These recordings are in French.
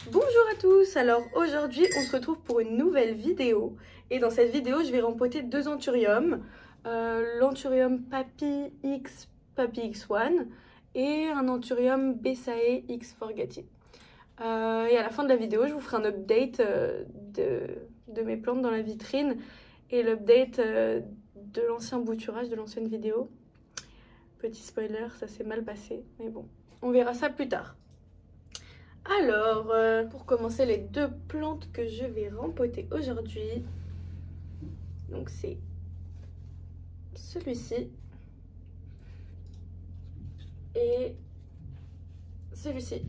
Bonjour à tous, alors aujourd'hui on se retrouve pour une nouvelle vidéo et dans cette vidéo je vais rempoter deux anthuriums, l'anthurium Papy X Papy X1 et un anthurium Besae X Forgati. Et à la fin de la vidéo je vous ferai un update de mes plantes dans la vitrine et l'update de l'ancien bouturage de l'ancienne vidéo. Petit spoiler, ça s'est mal passé, mais bon, on verra ça plus tard. Alors, pour commencer, les deux plantes que je vais rempoter aujourd'hui, donc c'est celui-ci et celui-ci.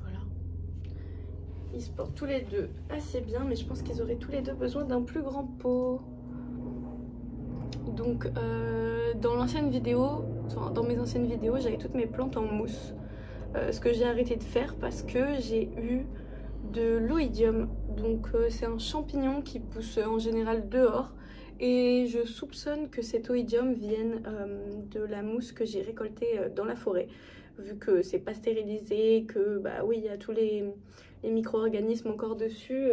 Voilà. Ils se portent tous les deux assez bien, mais je pense qu'ils auraient tous les deux besoin d'un plus grand pot. Donc, dans l'ancienne vidéo, enfin, dans mes anciennes vidéos, j'avais toutes mes plantes en mousse. Ce que j'ai arrêté de faire parce que j'ai eu de l'oïdium. Donc c'est un champignon qui pousse en général dehors. Et je soupçonne que cet oïdium vienne de la mousse que j'ai récoltée dans la forêt. Vu que c'est pas stérilisé, que bah oui, il y a tous les micro-organismes encore dessus.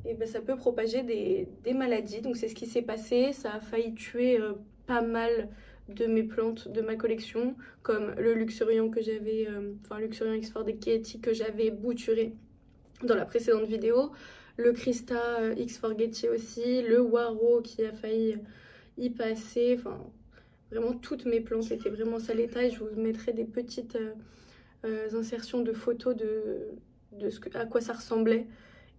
Et ben ça peut propager des maladies. Donc c'est ce qui s'est passé. Ça a failli tuer pas mal de mes plantes de ma collection, comme le Luxurion que j'avais, enfin Luxurion X Forgati que j'avais bouturé dans la précédente vidéo, le Christa X Forgati aussi, le Waro qui a failli y passer. Enfin vraiment toutes mes plantes étaient vraiment sale état et je vous mettrai des petites insertions de photos de à quoi ça ressemblait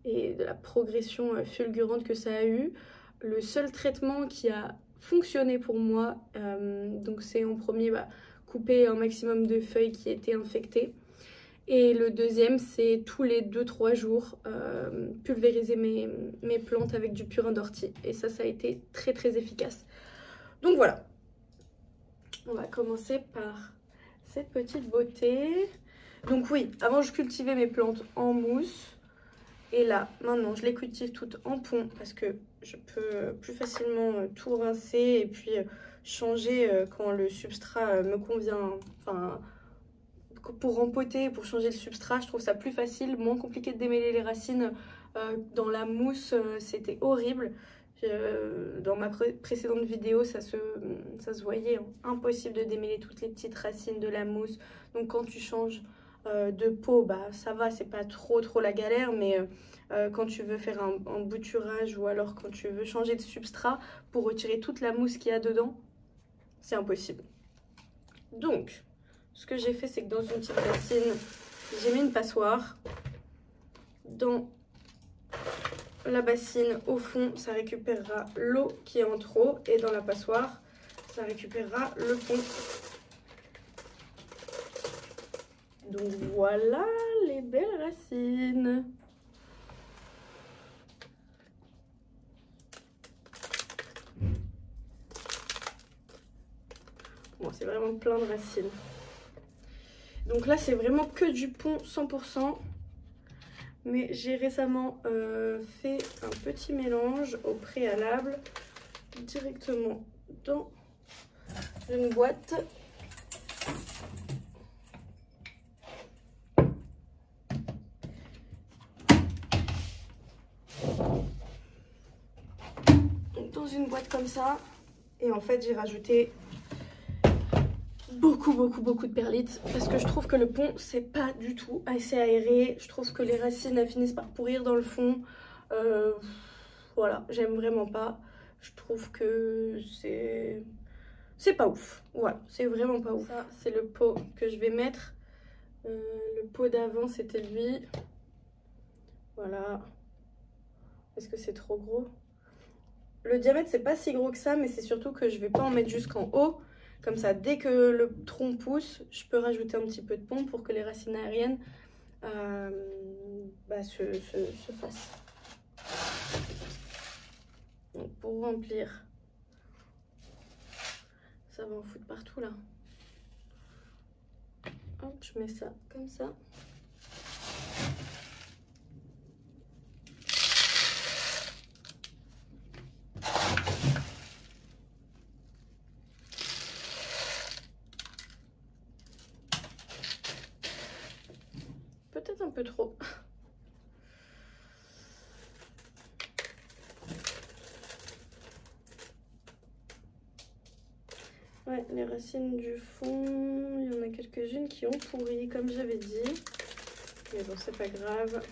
et de la progression fulgurante que ça a eu. Le seul traitement qui a fonctionné pour moi, donc c'est en premier couper un maximum de feuilles qui étaient infectées. Et le deuxième, c'est tous les 2-3 jours pulvériser mes plantes avec du purin d'ortie. Et ça a été très très efficace. Donc voilà. On va commencer par cette petite beauté. Donc oui, avant je cultivais mes plantes en mousse. Et là, maintenant, je les cultive toutes en pont parce que je peux plus facilement tout rincer et puis changer quand le substrat me convient. Enfin, pour rempoter, pour changer le substrat, je trouve ça plus facile, moins compliqué de démêler les racines. Dans la mousse, c'était horrible. Dans ma précédente vidéo, ça se voyait, hein. Impossible de démêler toutes les petites racines de la mousse. Donc quand tu changes de pot, bah ça va, c'est pas trop la galère, mais quand tu veux faire un bouturage ou alors quand tu veux changer de substrat pour retirer toute la mousse qu'il y a dedans, c'est impossible. Donc ce que j'ai fait, c'est que dans une petite bassine, j'ai mis une passoire. Dans la bassine, au fond, ça récupérera l'eau qui est en trop, et dans la passoire, ça récupérera le pont. Donc voilà les belles racines. Bon, c'est vraiment plein de racines. Donc là, c'est vraiment que du pont 100%. Mais j'ai récemment fait un petit mélange au préalable directement dans une boîte. Dans une boîte comme ça. Et en fait, j'ai rajouté beaucoup de perlites parce que je trouve que le pont c'est pas du tout assez aéré. Je trouve que les racines elles finissent par pourrir dans le fond. Voilà, j'aime vraiment pas. Je trouve que c'est pas ouf. Voilà, c'est vraiment pas ouf. Ça, c'est le pot que je vais mettre. Le pot d'avant, c'était lui. Voilà. Est-ce que c'est trop gros? Le diamètre, c'est pas si gros que ça, mais c'est surtout que je vais pas en mettre jusqu'en haut. Comme ça, dès que le tronc pousse, je peux rajouter un petit peu de pompe pour que les racines aériennes se fassent. Donc pour remplir, ça va en foutre partout là. Hop, je mets ça comme ça. peut-être un peu trop. Ouais, les racines du fond, il y en a quelques-unes qui ont pourri, comme j'avais dit. Mais bon, c'est pas grave.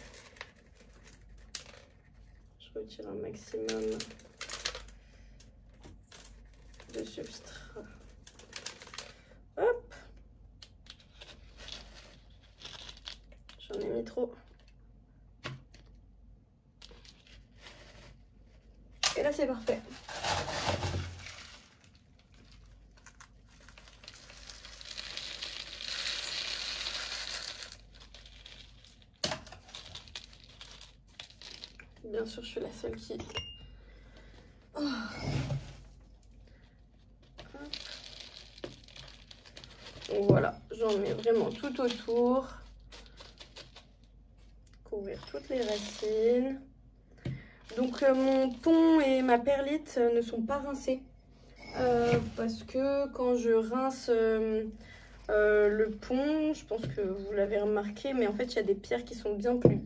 Je retire un maximum de substrat. Hop! J'en ai mis trop. Et là, c'est parfait. Bien sûr, je suis la seule qui... Oh. Donc voilà, j'en mets vraiment tout autour. Couvrir toutes les racines. Donc mon pont et ma perlite ne sont pas rincés. Parce que quand je rince le pont, je pense que vous l'avez remarqué, mais en fait il y a des pierres qui sont bien plus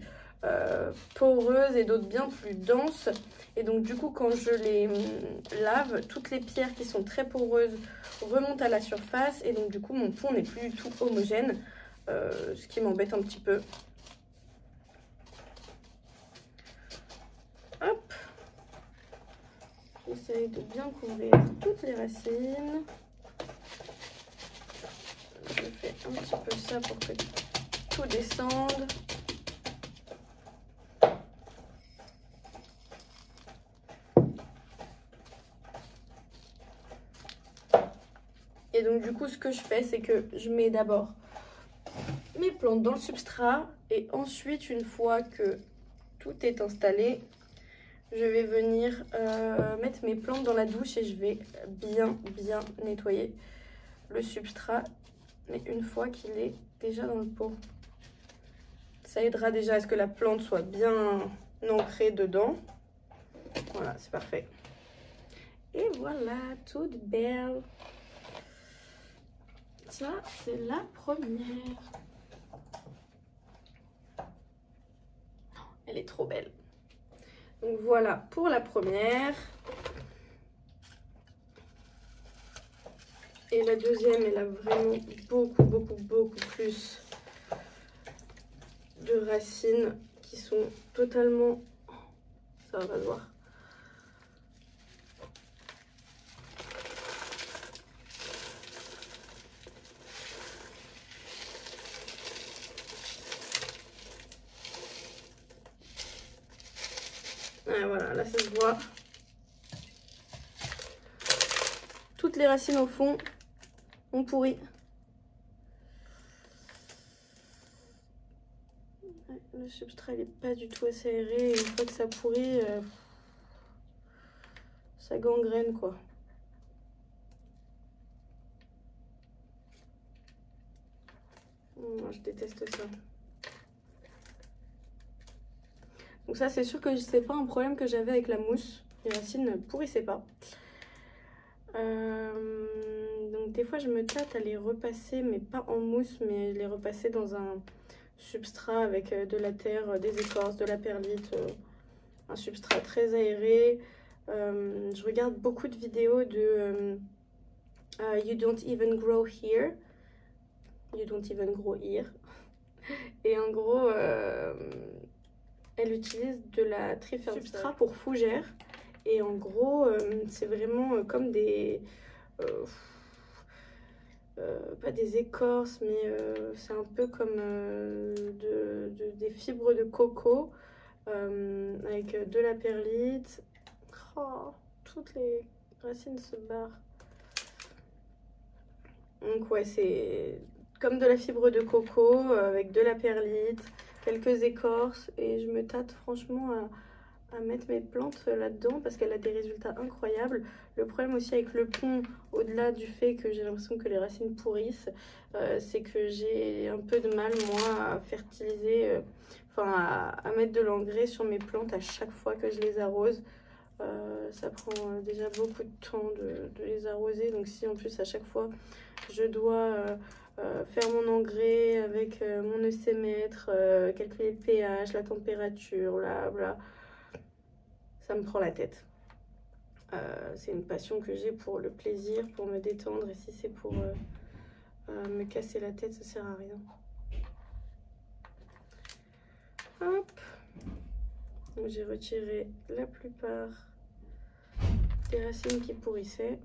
poreuses et d'autres bien plus denses. Et donc du coup quand je les lave, toutes les pierres qui sont très poreuses remontent à la surface. Et donc du coup mon pont n'est plus du tout homogène, ce qui m'embête un petit peu. Hop, j'essaye de bien couvrir toutes les racines. Je fais un petit peu ça pour que tout descende. Et donc du coup ce que je fais, c'est que je mets d'abord mes plantes dans le substrat. Et ensuite, une fois que tout est installé, je vais venir mettre mes plantes dans la douche et je vais bien nettoyer le substrat. Mais une fois qu'il est déjà dans le pot, ça aidera déjà à ce que la plante soit bien ancrée dedans. Voilà, c'est parfait. Et voilà, toute belle. Ça, c'est la première. Elle est trop belle. Donc voilà pour la première. Et la deuxième, elle a vraiment beaucoup plus de racines qui sont totalement... Ça va se voir. Et voilà, là ça se voit. Toutes les racines au fond ont pourri. Le substrat il est pas du tout assez aéré. Et une fois que ça pourrit, ça gangrène quoi. Moi je déteste ça. Donc ça c'est sûr que c'est pas un problème que j'avais avec la mousse. Les racines ne pourrissaient pas. Donc des fois je me tâte à les repasser, mais pas en mousse, mais les repasser dans un substrat avec de la terre, des écorces, de la perlite, un substrat très aéré. Je regarde beaucoup de vidéos de You don't even grow here. You don't even grow here. Et en gros, elle utilise de la triferstrat pour fougères. Et en gros, c'est vraiment comme des... pas des écorces, mais c'est un peu comme des fibres de coco avec de la perlite. Oh, toutes les racines se barrent. Donc ouais, c'est comme de la fibre de coco avec de la perlite, quelques écorces. Et je me tâte franchement à mettre mes plantes là-dedans parce qu'elle a des résultats incroyables. Le problème aussi avec le pont, au-delà du fait que j'ai l'impression que les racines pourrissent, c'est que j'ai un peu de mal moi à fertiliser, à mettre de l'engrais sur mes plantes à chaque fois que je les arrose. Ça prend déjà beaucoup de temps de les arroser, donc si en plus à chaque fois je dois faire mon engrais avec mon EC-mètre, calculer le pH, la température, bla. Ça me prend la tête. C'est une passion que j'ai pour le plaisir, pour me détendre. Et si c'est pour me casser la tête, ça sert à rien. Hop. Donc j'ai retiré la plupart des racines qui pourrissaient.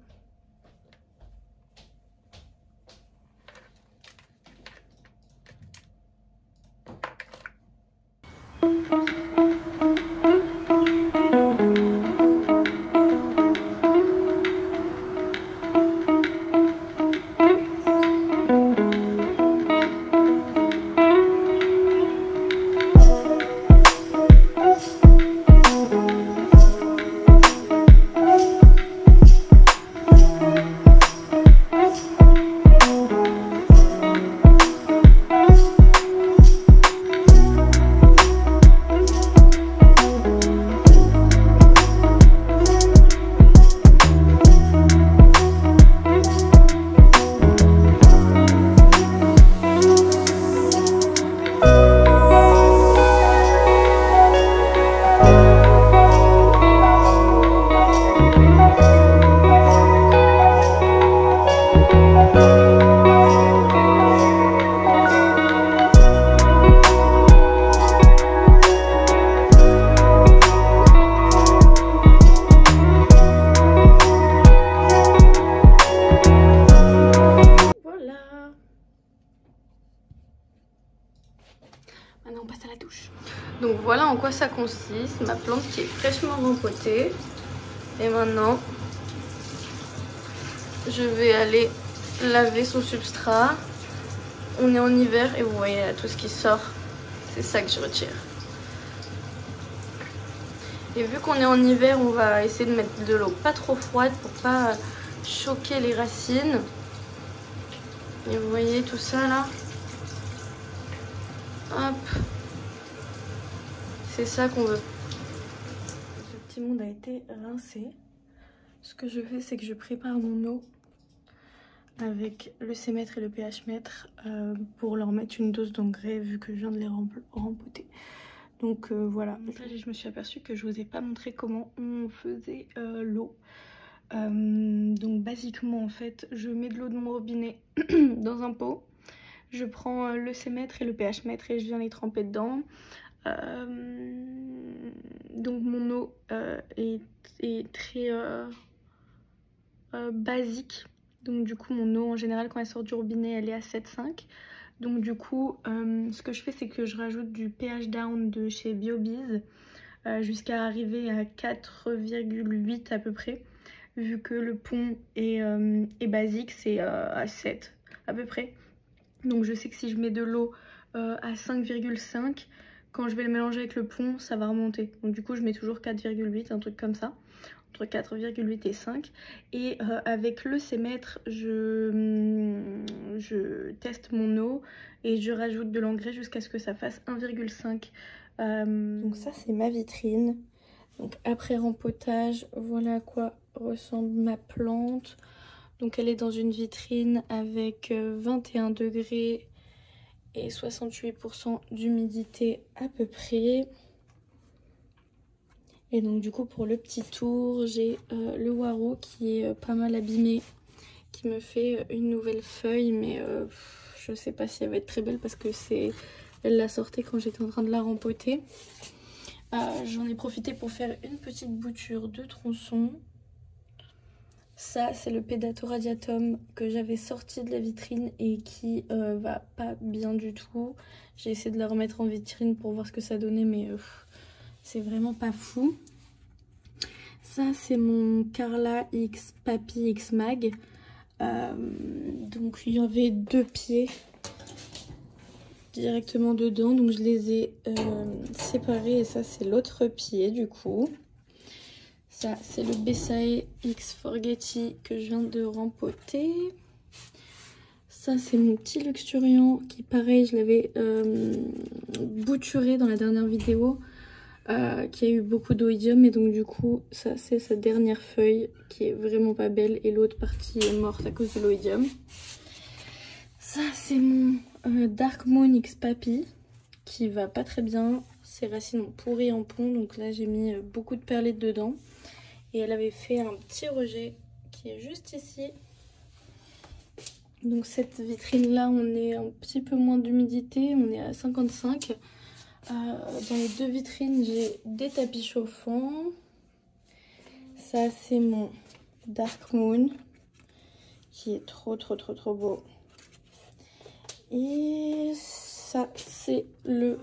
Maintenant on passe à la douche. Donc voilà en quoi ça consiste, ma plante qui est fraîchement rempotée. Et maintenant je vais aller laver son substrat. On est en hiver et vous voyez là, tout ce qui sort, c'est ça que je retire. Et vu qu'on est en hiver, on va essayer de mettre de l'eau pas trop froide pour pas choquer les racines. Et vous voyez tout ça là. Hop. C'est ça qu'on veut. Ce petit monde a été rincé. Ce que je fais, c'est que je prépare mon eau avec le C-mètre et le pH-mètre pour leur mettre une dose d'engrais vu que je viens de les rempoter. Donc voilà. Donc là, je me suis aperçue que je vous ai pas montré comment on faisait l'eau. Donc basiquement en fait, je mets de l'eau de mon robinet dans un pot. Je prends le C-mètre et le pH-mètre et je viens les tremper dedans. Donc mon eau est très basique. Donc du coup mon eau en général quand elle sort du robinet elle est à 7,5. Donc du coup ce que je fais c'est que je rajoute du pH Down de chez BioBiz jusqu'à arriver à 4,8 à peu près. Vu que le pont est basique, c'est à 7 à peu près. Donc je sais que si je mets de l'eau à 5,5, quand je vais le mélanger avec le pont, ça va remonter. Donc du coup je mets toujours 4,8, un truc comme ça. Entre 4,8 et 5. Et avec le C-mètre, je teste mon eau et je rajoute de l'engrais jusqu'à ce que ça fasse 1,5. Donc ça c'est ma vitrine. Donc après rempotage, voilà à quoi ressemble ma plante. Donc elle est dans une vitrine avec 21 degrés et 68% d'humidité à peu près. Et donc du coup pour le petit tour, j'ai le Waro qui est pas mal abîmé, qui me fait une nouvelle feuille, mais je sais pas si elle va être très belle parce que elle l'a sortie quand j'étais en train de la rempoter. J'en ai profité pour faire une petite bouture de tronçon. Ça c'est le Pedato radiatum que j'avais sorti de la vitrine et qui va pas bien du tout. J'ai essayé de la remettre en vitrine pour voir ce que ça donnait, mais c'est vraiment pas fou. Ça c'est mon Carla X Papy X Mag. Donc il y avait 2 pieds directement dedans, donc je les ai séparés et ça c'est l'autre pied du coup. Ça c'est le Bessae X Forgetti que je viens de rempoter. Ça c'est mon petit luxuriant qui pareil je l'avais bouturé dans la dernière vidéo, qui a eu beaucoup d'oïdium et donc du coup ça c'est sa dernière feuille qui est vraiment pas belle et l'autre partie est morte à cause de l'oïdium. Ça c'est mon Dark Moon X Papy qui va pas très bien. Ses racines ont pourri en pont, donc là j'ai mis beaucoup de perlettes dedans. Et elle avait fait un petit rejet qui est juste ici. Donc cette vitrine là, on est un petit peu moins d'humidité, on est à 55. Dans les deux vitrines, j'ai des tapis chauffants. Ça c'est mon Dark Moon qui est trop beau. Et ça c'est le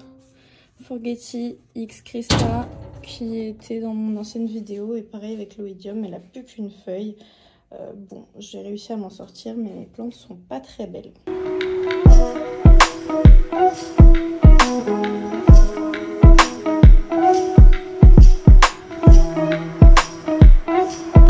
Forgetti X Krista qui était dans mon ancienne vidéo. Et pareil avec l'oïdium, elle a plus qu'une feuille. Bon, j'ai réussi à m'en sortir, mais mes plantes sont pas très belles.